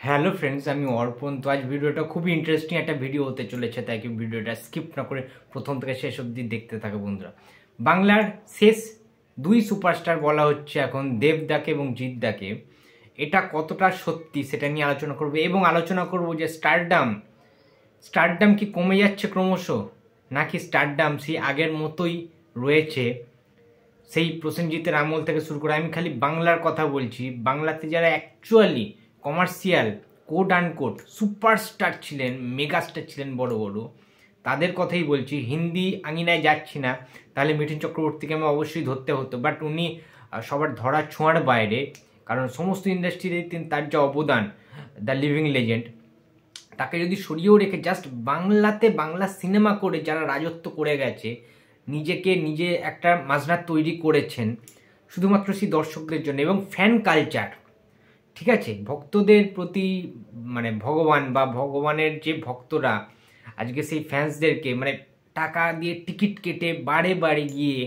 Hello friends, আমি অর্পণ। তো আজ ভিডিওটা খুবই ইন্টারেস্টিং একটা ভিডিও হতে চলেছে, তাই কি ভিডিওটা স্কিপ না করে প্রথম থেকে শেষ অবধি দেখতে থাকে বন্ধুরা। বাংলার শেষ দুই সুপারস্টার বলা হচ্ছে এখন দেবদাকে এবং জিদ্দাকে। এটা কতটা সত্যি সেটা নিয়ে আলোচনা করব এবং আলোচনা করব যে স্টারডাম কি কমে যাচ্ছে ক্রমশ, নাকি স্টারডাম সেই আগের মতোই রয়েছে। সেই প্রসেনজিতের আমল থেকে শুরু করে আমি খালি বাংলার কথা বলছি। বাংলাতে যারা actually commercial coat unquote superstar ছিলেন, মেগাস্টার ছিলেন বড় বড়, তাদের কথাই বলছি। হিন্দি আঙিনায় যাচ্ছি না, তাহলে মিঠুন চক্রবর্তীকে আমি অবশ্যই ধরতে হতো, বাট উনি সবার ধরা ছোঁয়ার বাইরে, কারণ সমস্ত ইন্ডাস্ট্রিতে তার যে অবদান, দ্য লিভিং লেজেন্ড, তাকে যদি সরিয়েও রেখে জাস্ট বাংলাতে বাংলা সিনেমা করে যারা রাজত্ব করে গেছে, নিজে একটা মাঝনাত তৈরি করেছেন শুধুমাত্র সেই দর্শকদের জন্য এবং ফ্যান কালচার, ঠিক আছে, ভক্তদের প্রতি, মানে ভগবান বা ভগবানের যে ভক্তরা আজকে সেই ফ্যান্সদেরকে মানে টাকা দিয়ে টিকিট কেটে বারে বারে গিয়ে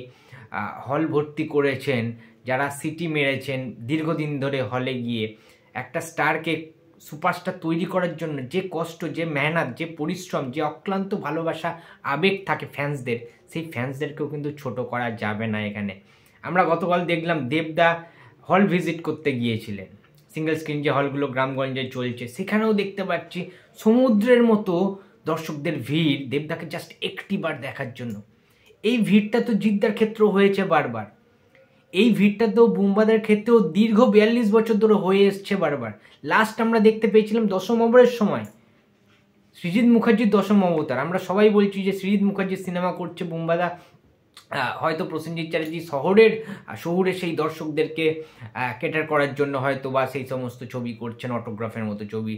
হল ভর্তি করেছেন, যারা সিটি মেরেছেন দীর্ঘদিন ধরে হলে গিয়ে একটা স্টারকে সুপারস্টার তৈরি করার জন্য যে কষ্ট, যে মেহনত, যে পরিশ্রম, যে অক্লান্ত ভালোবাসা, আবেগ থাকে ফ্যান্সদের, সেই ফ্যান্সদেরকেও কিন্তু ছোট করা যাবে না এখানে। আমরা গতকাল দেখলাম দেবদা হল ভিজিট করতে গিয়েছিলেন, সিঙ্গেল স্ক্রিন যে হলগুলো গ্রামগঞ্জে চলছে, সেখানেও দেখতে পাচ্ছি সমুদ্রের মতো দর্শকদের ভিড় দেবদাকে জাস্ট একটিবার দেখার জন্য। এই ভিড়টা তো জিদ্দার ক্ষেত্রেও হয়েছে বারবার, এই ভিড়টা তো বুম্বাদের ক্ষেত্রেও দীর্ঘ 42 বছর ধরে হয়ে এসছে বারবার। লাস্ট আমরা দেখতে পেয়েছিলাম দশম অবরের সময়, সৃজিত মুখার্জির দশম অবতার। আমরা সবাই বলছি যে সৃজিত মুখার্জির সিনেমা করছে বুম্বাদা, হয়তো প্রসেনজিৎ চ্যাটার্জি শহুরে সেই দর্শকদেরকে ক্যাটার করার জন্য হয়তো বা সেই সমস্ত ছবি করছেন, অটোগ্রাফের মতো ছবি,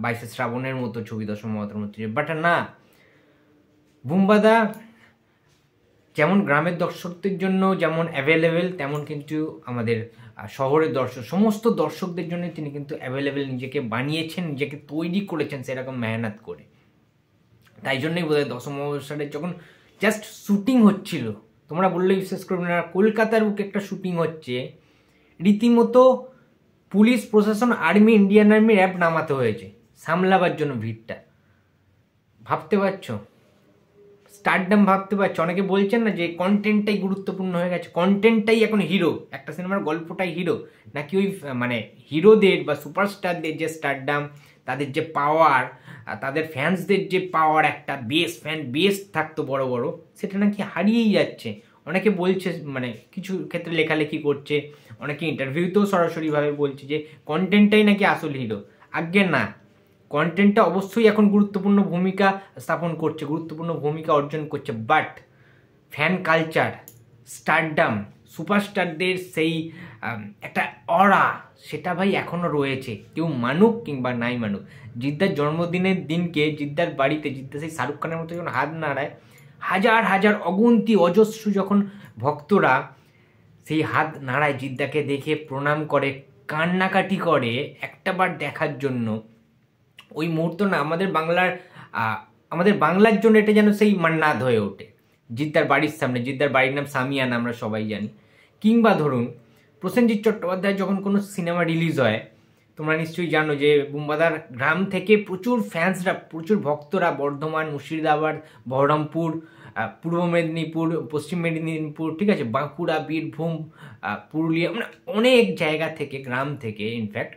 22শে শ্রাবণের মতো ছবি, দশম অবতারের মতো ছবি। বাট না, বুম্বাদা যেমন গ্রামের দর্শকদের জন্য যেমন অ্যাভেলেবেল, তেমন কিন্তু আমাদের শহরের সমস্ত দর্শকদের জন্য তিনি কিন্তু অ্যাভেলেবেল নিজেকে বানিয়েছেন, নিজেকে তৈরি করেছেন সেরকম মেহনত করে। তাই জন্যই বোধহয় দশম অবসরে যখন জাস্ট শুটিং হচ্ছিল, তোমরা বললে বিশ্বাস করবে না, কলকাতার বুকে একটা শুটিং হচ্ছে, রীতিমতো পুলিশ প্রশাসন, আর্মি, ইন্ডিয়ান আর্মি, র্যাব নামাতে হয়েছে সামলাবার জন্য ভিড়টা। ভাবতে পারছো স্টারডাম, ভাবতে পারছো? অনেকে বলছেন না যে কন্টেন্টটাই গুরুত্বপূর্ণ হয়ে গেছে, কন্টেন্টটাই এখন হিরো, একটা সিনেমার গল্পটাই হিরো, নাকি ওই মানে হিরোদের বা সুপারস্টারদের যে স্টারডাম, তাদের যে পাওয়ার, তাদের ফ্যান্সদের যে পাওয়ার, একটা বেস থাকতো বড় বড়, সেটা নাকি হারিয়েই যাচ্ছে। অনেকে বলছে, মানে কিছু ক্ষেত্রে লেখালেখি করছে, অনেকে ইন্টারভিউতেও সরাসরিভাবে বলছে যে কন্টেন্টটাই নাকি আসল হিরো। আজ্ঞে না, কন্টেন্টটা অবশ্যই এখন গুরুত্বপূর্ণ ভূমিকা স্থাপন করছে, গুরুত্বপূর্ণ ভূমিকা অর্জন করছে, বাট ফ্যান কালচার, স্টারডাম, সুপারস্টারদের সেই একটা অরা, সেটা ভাই এখনও রয়েছে, কেউ মানুক কিংবা নাই মানুক। জিদ্দার জন্মদিনের দিনকে জিদ্দার বাড়িতে, জিদ্দা সেই শাহরুখ খানের মতো যখন হাত নাড়ায়, হাজার হাজার অগুন্তি অজস্র যখন ভক্তরা সেই হাত নাড়ায়, জিদ্দাকে দেখে প্রণাম করে, কান্নাকাটি করে একটাবার দেখার জন্য, ওই মুহূর্ত না আমাদের বাংলার জন্য এটা যেন সেই মান্নাত হয়ে ওঠে। জিদ্দার বাড়ির সামনে, জিদ্দার বাড়ির নাম সামিয়ানা, আমরা সবাই জানি। কিংবা ধরুন প্রসেনজিৎ চট্টোপাধ্যায় যখন কোনো সিনেমা রিলিজ হয়, তোমরা নিশ্চয়ই জানো যে বুম্বাদার গ্রাম থেকে প্রচুর ফ্যান্সরা, প্রচুর ভক্তরা বর্ধমান, মুর্শিদাবাদ, বহরমপুর, পূর্ব মেদিনীপুর, পশ্চিম মেদিনীপুর, ঠিক আছে, বাঁকুড়া, বীরভূম, পুরুলিয়া, মানে অনেক জায়গা থেকে, গ্রাম থেকে ইনফ্যাক্ট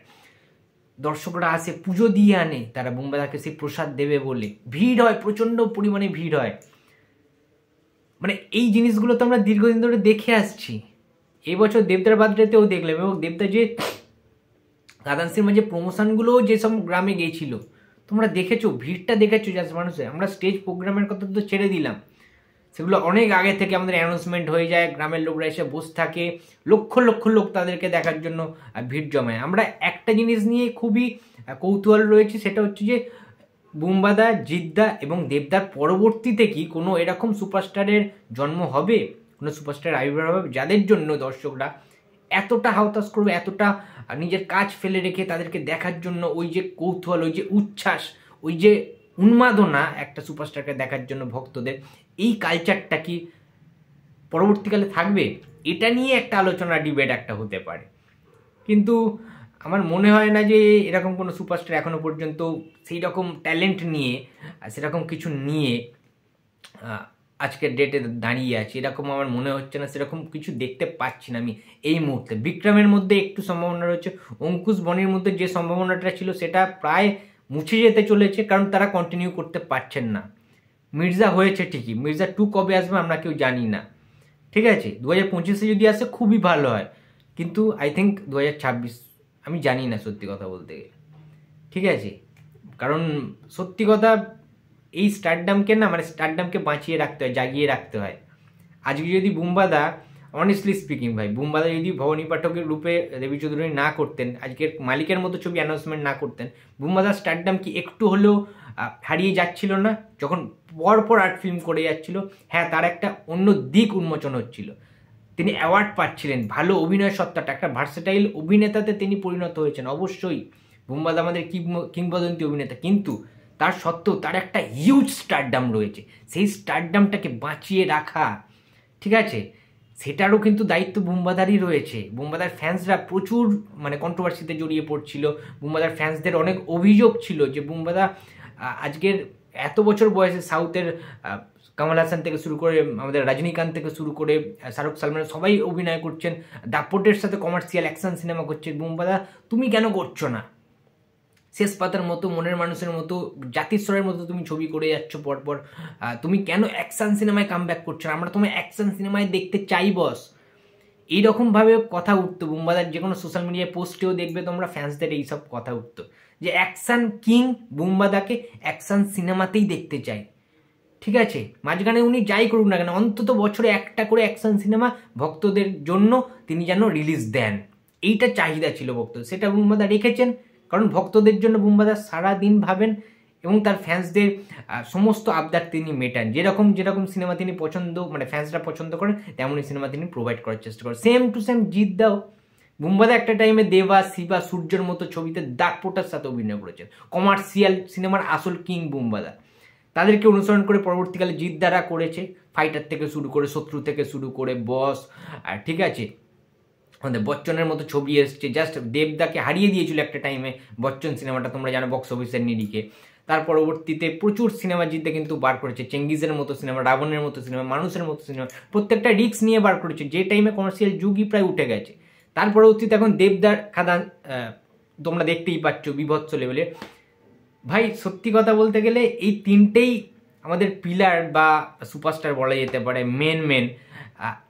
দর্শকরা আসে, পুজো দিয়ে আনে তারা বুম্বাদাকে সেই প্রসাদ দেবে বলে। ভিড় হয়, প্রচণ্ড পরিমাণে ভিড় হয়। মানে এই জিনিসগুলো তো আমরা দীর্ঘদিন ধরে দেখে আসছি। এবছর দেবদার বার্থডেতেও দেখলাম, এবং দেবদা যে গাদান সিনেমার যে প্রমোশনগুলোও যেসব গ্রামে গিয়েছিল, তোমরা দেখেছো, ভিড়টা দেখেছো জাস্ট মানুষের। আমরা স্টেজ প্রোগ্রামের কথা তো ছেড়ে দিলাম, সেগুলো অনেক আগে থেকে আমাদের অ্যানাউন্সমেন্ট হয়ে যায়, গ্রামের লোকরা এসে বসে থাকে, লক্ষ লক্ষ লোক তাদেরকে দেখার জন্য ভিড় জমায়। আমরা একটা জিনিস নিয়ে খুবই কৌতূহল রয়েছে, সেটা হচ্ছে যে বুম্বাদা, জিদ্দা এবং দেবদার পরবর্তীতে কি কোনো এরকম সুপারস্টারের জন্ম হবে, কোনো সুপারস্টার আবির্ভাব হবে, যাদের জন্য দর্শকরা এতটা হাউতাস করবে, এতটা নিজের কাজ ফেলে রেখে তাদেরকে দেখার জন্য, ওই যে কৌতূহল, ওই যে উচ্ছ্বাস, ওই যে উন্মাদনা একটা সুপারস্টারকে দেখার জন্য ভক্তদের, এই কালচারটা কি পরবর্তীকালে থাকবে? এটা নিয়ে একটা আলোচনা, ডিবেট একটা হতে পারে। কিন্তু আমার মনে হয় না যে এরকম কোনো সুপারস্টার এখনো পর্যন্ত সেই রকম ট্যালেন্ট নিয়ে সেরকম কিছু নিয়ে আজকের ডেটে দাঁড়িয়ে আছে, এরকম আমার মনে হচ্ছে না, সেরকম কিছু দেখতে পাচ্ছি না আমি এই মুহূর্তে। বিক্রমের মধ্যে একটু সম্ভাবনা রয়েছে, অঙ্কুশ বনির মধ্যে যে সম্ভাবনাটা ছিল সেটা প্রায় মুছে যেতে চলেছে, কারণ তারা কন্টিনিউ করতে পারছেন না। মির্জা হয়েছে ঠিকই, মির্জা 2 কবে আসবে আমরা কেউ জানি না, ঠিক আছে। 2025-এ যদি আসে খুবই ভালো হয়, কিন্তু আই থিঙ্ক 2026, আমি জানি না সত্যি কথা বলতে গেলে, ঠিক আছে। কারণ সত্যি কথা এই স্টারডামকে না, মানে স্টারডামকে বাঁচিয়ে রাখতে হয়, জাগিয়ে রাখতে হয়। আজকে যদি বুম্বাদা, অনেস্টলি স্পিকিং ভাই, বুম্বাদা যদি ভবানী পাঠকের রূপে দেবী চৌধুরী না করতেন, আজকের মালিকের মতো ছবি অ্যানাউন্সমেন্ট না করতেন, বুম্বাদার স্টারডাম কি একটু হলেও হারিয়ে যাচ্ছিল না? যখন পরপর আর্ট ফিল্ম করে যাচ্ছিল, হ্যাঁ তার একটা অন্য দিক উন্মোচন হচ্ছিল, তিনি অ্যাওয়ার্ড পাচ্ছিলেন, ভালো অভিনয় সত্তাটা, একটা ভার্সেটাইল অভিনেতাতে তিনি পরিণত হয়েছেন। অবশ্যই বুম্বাদা আমাদের কিংবদন্তি অভিনেতা, কিন্তু তার সত্ত্বেও তার একটা হিউজ স্টারডাম রয়েছে, সেই স্টারডামটাকে বাঁচিয়ে রাখা, ঠিক আছে, সেটারও কিন্তু দায়িত্ব বুম্বাদারই রয়েছে। বুম্বাদার ফ্যান্সরা প্রচুর মানে কন্ট্রোভার্সিতে জড়িয়ে পড়ছিল, বুম্বাদার ফ্যান্সদের অনেক অভিযোগ ছিল যে বুম্বাদা আজকের এত বছর বয়সে সাউথের কমল হাসান থেকে শুরু করে আমাদের রজনীকান্ত থেকে শুরু করে শাহরুখ সালমান সবাই অভিনয় করছেন, দাপটের সাথে কমার্শিয়াল অ্যাকশন সিনেমা করছেন, বুম্বাদা তুমি কেন করছো না? শেষ পাতার মতো, মনের মানুষের মতো, জাতিস্বরের মতো তুমি ছবি করে যাচ্ছ পরপর, তুমি কেন অ্যাকশন সিনেমায় কাম ব্যাক করছো না? আমরা তোমায় অ্যাকশন সিনেমায় দেখতে চাই বস। এইরকমভাবে কথা উঠতো বুম্বাদার, যে কোনো সোশ্যাল মিডিয়ায় পোস্টেও দেখবে তোমরা ফ্যান্সদের এইসব কথা উঠতো যে অ্যাকশন কিং বুম্বাদাকে অ্যাকশন সিনেমাতেই দেখতে চাই, ঠিক আছে। মাঝখানে উনি যাই করুন না কেন, অন্তত বছরে একটা করে অ্যাকশন সিনেমা ভক্তদের জন্য তিনি যেন রিলিজ দেন, এইটা চাহিদা ছিল ভক্ত, সেটা বুম্বাদা রেখেছেন। কারণ ভক্তদের জন্য বুম্বাদা সারাদিন ভাবেন এবং তার ফ্যান্সদের সমস্ত আবদার তিনি মেটান। যেরকম যেরকম সিনেমা তিনি পছন্দ, মানে ফ্যান্সরা পছন্দ করেন, তেমনই সিনেমা তিনি প্রোভাইড করার চেষ্টা করেন। সেম টু সেম জিৎ দাও, বুম্বাদা একটা টাইমে দেবা, শিবা, সূর্যের মতো ছবিতে দাগপোটার সাথে অভিনয় করেছেন, কমার্শিয়াল সিনেমার আসল কিং বুম্বাদা। তাদেরকে অনুসরণ করে পরবর্তীকালে জিৎ দ্বারা করেছে, ফাইটার থেকে শুরু করে, শত্রু থেকে শুরু করে, বস, ঠিক আছে, আমাদের বচ্চনের মতো ছবি এসছে, জাস্ট দেবদাকে হারিয়ে দিয়েছিল একটা টাইমে বচ্চন সিনেমাটা, তোমরা জানো, বক্স অফিসের নিরিখে। তার পরবর্তীতে প্রচুর সিনেমা জিততে কিন্তু বার করেছে, চেঙ্গিজের মতো সিনেমা, রাবণের মতো সিনেমা, মানুষের মতো সিনেমা, প্রত্যেকটা রিস্ক নিয়ে বার করেছে, যে টাইমে কমার্শিয়াল যুগই প্রায় উঠে গেছে। তার পরবর্তীতে এখন দেবদার খাদান তোমরা দেখতেই পাচ্ছ বিভৎস লেভেলে। ভাই সত্যি কথা বলতে গেলে এই তিনটেই আমাদের পিলার বা সুপারস্টার বলা যেতে পারে, মেন।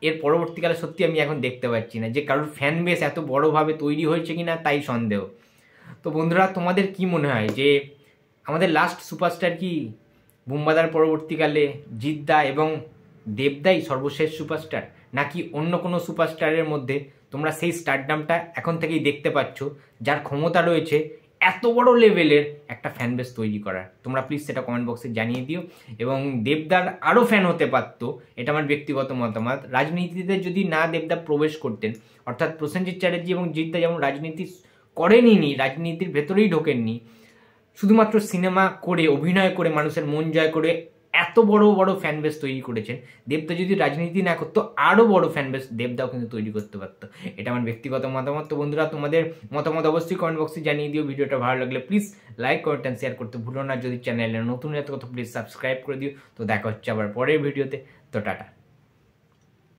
এর পরবর্তীকালে সত্যি আমি এখন দেখতে পাচ্ছি না যে কারোর ফ্যান বেস এত বড়োভাবে তৈরি হয়েছে কিনা, তাই সন্দেহ। তো বন্ধুরা, তোমাদের কি মনে হয় যে আমাদের লাস্ট সুপারস্টার কি বুম্বাদার পরবর্তীকালে জিদ্দা এবং দেবদাই সর্বশেষ সুপারস্টার, নাকি অন্য কোনো সুপারস্টারের মধ্যে তোমরা সেই স্টারডামটা এখন থেকেই দেখতে পাচ্ছ, যার ক্ষমতা রয়েছে এত বড় লেভেলের একটা ফ্যান বেস তৈরি করার? তোমরা প্লিজ সেটা কমেন্ট বক্সে জানিয়ে দিও। এবং দেবদার আরও ফ্যান হতে পারতো, এটা আমার ব্যক্তিগত মতামত। রাজনীতিতে যদি না দেবদা প্রবেশ করতেন, অর্থাৎ প্রসেনজিৎ চ্যাটার্জি এবং জিদ্দা যেমন রাজনীতি করেনি, রাজনীতির ভেতরেই ঢোকেননি, শুধুমাত্র সিনেমা করে, অভিনয় করে, মানুষের মন জয় করে এত বড় বড় ফ্যান বেস তৈরি করেছেন, দেবদা যদি রাজনীতি না করতো আরও বড় ফ্যান বেস দেবদাও কিন্তু তৈরি করতে পারতো। এটা আমার ব্যক্তিগত মতামত। তো বন্ধুরা, তোমাদের মতামত অবশ্যই কমেন্ট বক্সে জানিয়ে দিও। ভিডিওটা ভালো লাগলে please like, comment and share করতে ভুলো না। যদি চ্যানেলে নতুন এত কথা প্লিজ সাবস্ক্রাইব করে দিও। তো দেখা হচ্ছে আবার পরের ভিডিওতে। তো টাটা।